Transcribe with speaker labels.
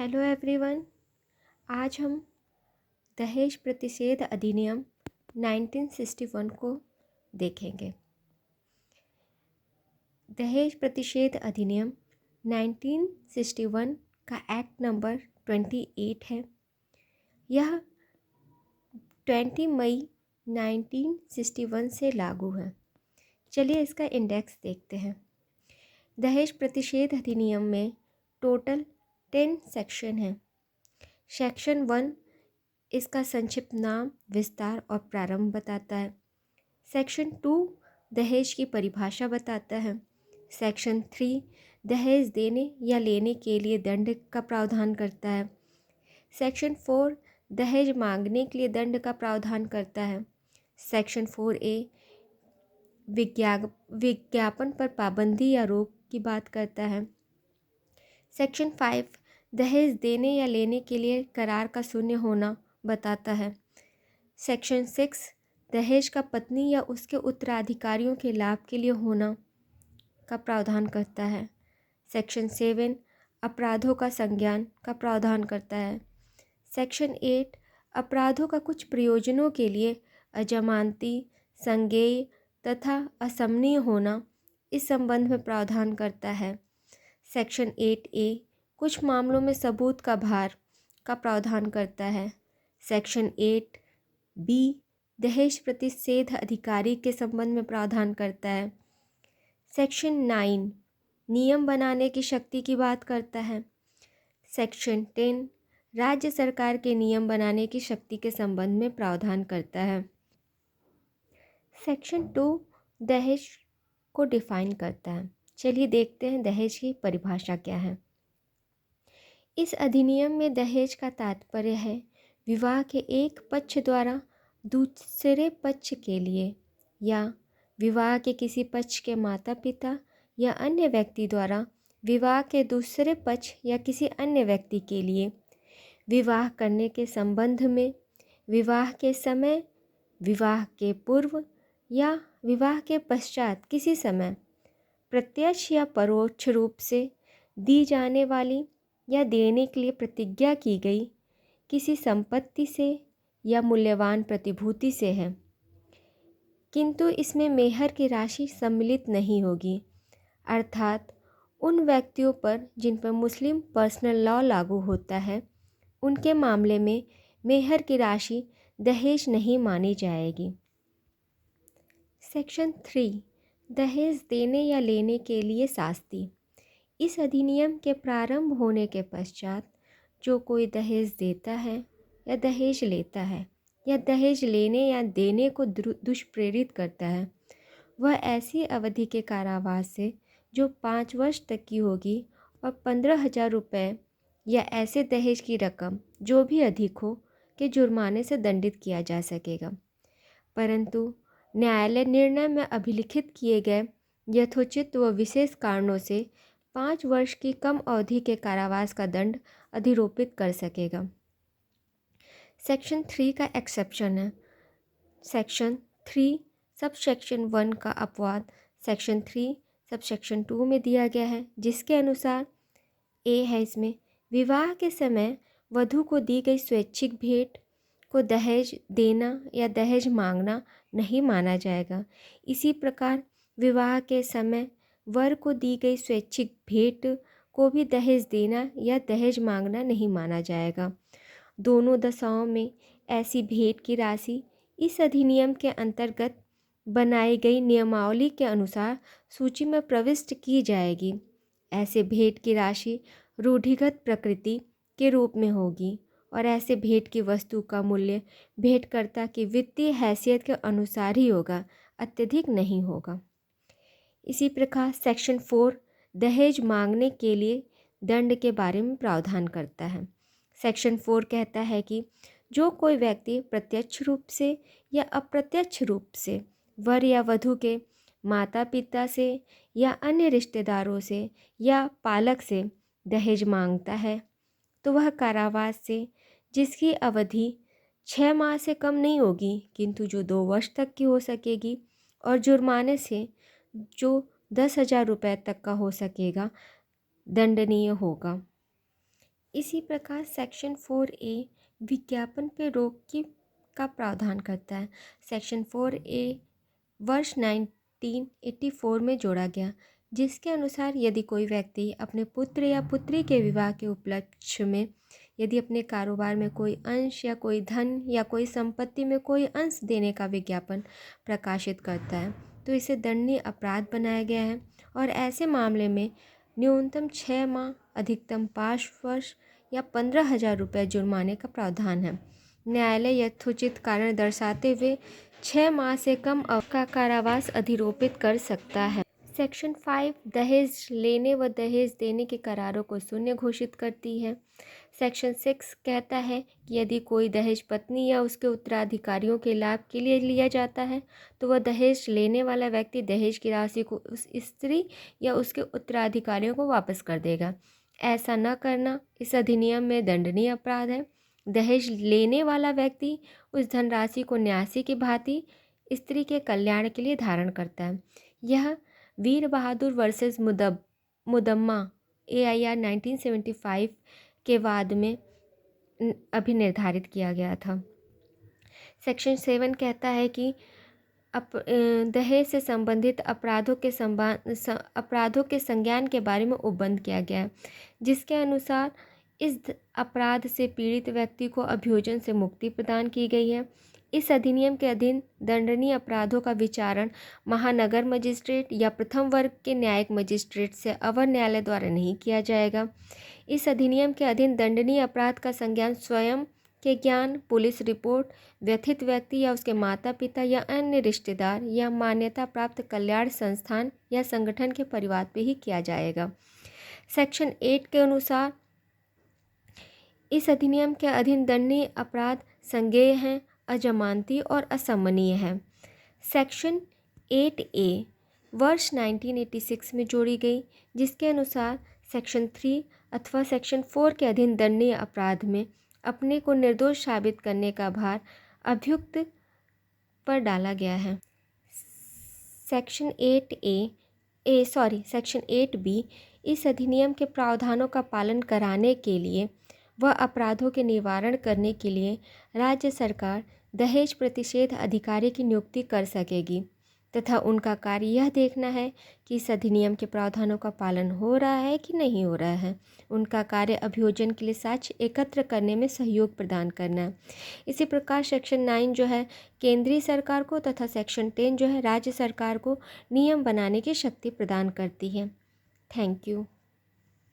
Speaker 1: Hello everyone. आज हम दहेज प्रतिषेध अधिनियम 1961 को देखेंगे। दहेज प्रतिषेध अधिनियम 1961 का एक्ट नंबर 28 है। यह 20 मई 1961 से लागू है। चलिए इसका इंडेक्स देखते हैं। दहेज प्रतिषेध अधिनियम में टोटल 10 सेक्शन हैं। सेक्शन 1 इसका संक्षिप्त नाम, विस्तार और प्रारंभ बताता है। सेक्शन 2 दहेज की परिभाषा बताता है। सेक्शन 3 दहेज देने या लेने के लिए दंड का प्रावधान करता है। सेक्शन 4 दहेज मांगने के लिए दंड का प्रावधान करता है। सेक्शन 4A विज्ञापन पर पाबंदी या रोक की बात करता है। सेक्शन 5 दहेज देने या लेने के लिए करार का शून्य होना बताता है। सेक्शन 6 दहेज का पत्नी या उसके उत्तराधिकारियों के लाभ के लिए होना का प्रावधान करता है। सेक्शन 7 अपराधों का संज्ञान का प्रावधान करता है। सेक्शन 8 अपराधों का कुछ प्रयोजनों के लिए अजमानती, संज्ञेय तथा असमनीय होना इस संबंध में प्रावधान करता है। सेक्शन 8A कुछ मामलों में सबूत का भार का प्रावधान करता है। सेक्शन 8B दहेज प्रतिषेध अधिकारी के संबंध में प्रावधान करता है। सेक्शन 9 नियम बनाने की शक्ति की बात करता है। सेक्शन 10 राज्य सरकार के नियम बनाने की शक्ति के संबंध में प्रावधान करता है। सेक्शन 2 दहेज को डिफाइन करता है। चलिए देखते हैं दहेज की परिभाषा क्या है। इस अधिनियम में दहेज का तात्पर्य है विवाह के एक पक्ष द्वारा दूसरे पक्ष के लिए या विवाह के किसी पक्ष के माता पिता या अन्य व्यक्ति द्वारा विवाह के दूसरे पक्ष या किसी अन्य व्यक्ति के लिए विवाह करने के संबंध में, विवाह के समय, विवाह के पूर्व या विवाह के पश्चात किसी समय प्रत्यक्ष या परोक्ष रूप से दी जाने वाली या देने के लिए प्रतिज्ञा की गई किसी संपत्ति से या मूल्यवान प्रतिभूति से है, किंतु इसमें मेहर की राशि सम्मिलित नहीं होगी। अर्थात उन व्यक्तियों पर जिन पर मुस्लिम पर्सनल लॉ लागू होता है उनके मामले में मेहर की राशि दहेज नहीं मानी जाएगी। सेक्शन 3 दहेज देने या लेने के लिए शास्ति। इस अधिनियम के प्रारंभ होने के पश्चात जो कोई दहेज देता है या दहेज लेता है या दहेज लेने या देने को दुष्प्रेरित करता है, वह ऐसी अवधि के कारावास से जो 5 वर्ष तक की होगी और 15,000 रुपये या ऐसे दहेज की रकम जो भी अधिक हो के जुर्माने से दंडित किया जा सकेगा। परंतु न्यायालय निर्णय में अभिलिखित किए गए यथोचित व विशेष कारणों से 5 वर्ष की कम अवधि के कारावास का दंड अधिरोपित कर सकेगा। सेक्शन 3 का एक्सेप्शन है। सेक्शन 3 सब सेक्शन 1 का अपवाद सेक्शन 3 सब सेक्शन 2 में दिया गया है, जिसके अनुसार ए है इसमें विवाह के समय वधू को दी गई स्वैच्छिक भेंट को दहेज देना या दहेज मांगना नहीं माना जाएगा। इसी प्रकार विवाह के समय वर को दी गई स्वैच्छिक भेंट को भी दहेज देना या दहेज मांगना नहीं माना जाएगा। दोनों दशाओं में ऐसी भेंट की राशि इस अधिनियम के अंतर्गत बनाई गई नियमावली के अनुसार सूची में प्रविष्ट की जाएगी। ऐसे भेंट की राशि रूढ़िगत प्रकृति के रूप में होगी और ऐसे भेंट की वस्तु का मूल्य भेंटकर्ता की वित्तीय हैसियत के अनुसार ही होगा, अत्यधिक नहीं होगा। इसी प्रकार सेक्शन 4 दहेज मांगने के लिए दंड के बारे में प्रावधान करता है। सेक्शन 4 कहता है कि जो कोई व्यक्ति प्रत्यक्ष रूप से या अप्रत्यक्ष रूप से वर या वधू के माता पिता से या अन्य रिश्तेदारों से या पालक से दहेज मांगता है तो वह कारावास से जिसकी अवधि 6 माह से कम नहीं होगी किंतु जो 2 वर्ष तक की हो सकेगी और जुर्माने से जो 10,000 रुपये तक का हो सकेगा दंडनीय होगा। इसी प्रकार सेक्शन 4A विज्ञापन पे रोक का प्रावधान करता है। सेक्शन 4A वर्ष 1984 में जोड़ा गया, जिसके अनुसार यदि कोई व्यक्ति अपने पुत्र या पुत्री के विवाह के उपलक्ष्य में यदि अपने कारोबार में कोई अंश या कोई धन या कोई संपत्ति में कोई अंश देने का विज्ञापन प्रकाशित करता है तो इसे दंडनीय अपराध बनाया गया है और ऐसे मामले में न्यूनतम 6 माह, अधिकतम 5 वर्ष या 15,000 रुपये जुर्माने का प्रावधान है। न्यायालय यथोचित कारण दर्शाते हुए 6 माह से कम अवधि का कारावास अधिरोपित कर सकता है। सेक्शन 5 दहेज लेने व दहेज देने के करारों को शून्य घोषित करती है। सेक्शन 6 कहता है कि यदि कोई दहेज पत्नी या उसके उत्तराधिकारियों के लाभ के लिए लिया जाता है तो वह दहेज लेने वाला व्यक्ति दहेज की राशि को उस स्त्री या उसके उत्तराधिकारियों को वापस कर देगा। ऐसा न करना इस अधिनियम में दंडनीय अपराध है। दहेज लेने वाला व्यक्ति उस धनराशि को न्यासी की भांति स्त्री के कल्याण के लिए धारण करता है। यह वीर बहादुर वर्सेस मुदम्मा AIR 1975 के वाद में अभी निर्धारित किया गया था। सेक्शन 7 कहता है कि दहेज से संबंधित अपराधों के संज्ञान के बारे में उपबंध किया गया है, जिसके अनुसार इस अपराध से पीड़ित व्यक्ति को अभियोजन से मुक्ति प्रदान की गई है। इस अधिनियम के अधीन दंडनीय अपराधों का विचारण महानगर मजिस्ट्रेट या प्रथम वर्ग के न्यायिक मजिस्ट्रेट से अवर न्यायालय द्वारा नहीं किया जाएगा। इस अधिनियम के अधीन दंडनीय अपराध का संज्ञान स्वयं के ज्ञान, पुलिस रिपोर्ट, व्यथित व्यक्ति या उसके माता पिता या अन्य रिश्तेदार या मान्यता प्राप्त कल्याण संस्थान या संगठन के परिवार पे ही किया जाएगा। सेक्शन 8 के अनुसार इस अधिनियम के अधीन दंडनीय अपराध संज्ञेय हैं, अजमानती और असम्मानीय है। सेक्शन 8A वर्ष 1986 में जोड़ी गई, जिसके अनुसार सेक्शन 3 अथवा सेक्शन 4 के अधीन दंडनीय अपराध में अपने को निर्दोष साबित करने का भार अभियुक्त पर डाला गया है। सेक्शन 8B इस अधिनियम के प्रावधानों का पालन कराने के लिए व अपराधों के निवारण करने के लिए राज्य सरकार दहेज प्रतिषेध अधिकारी की नियुक्ति कर सकेगी तथा उनका कार्य यह देखना है कि इस अधिनियम के प्रावधानों का पालन हो रहा है कि नहीं हो रहा है। उनका कार्य अभियोजन के लिए साक्ष्य एकत्र करने में सहयोग प्रदान करना है। इसी प्रकार सेक्शन 9 जो है केंद्रीय सरकार को तथा सेक्शन 10 जो है राज्य सरकार को नियम बनाने की शक्ति प्रदान करती है। Thank you.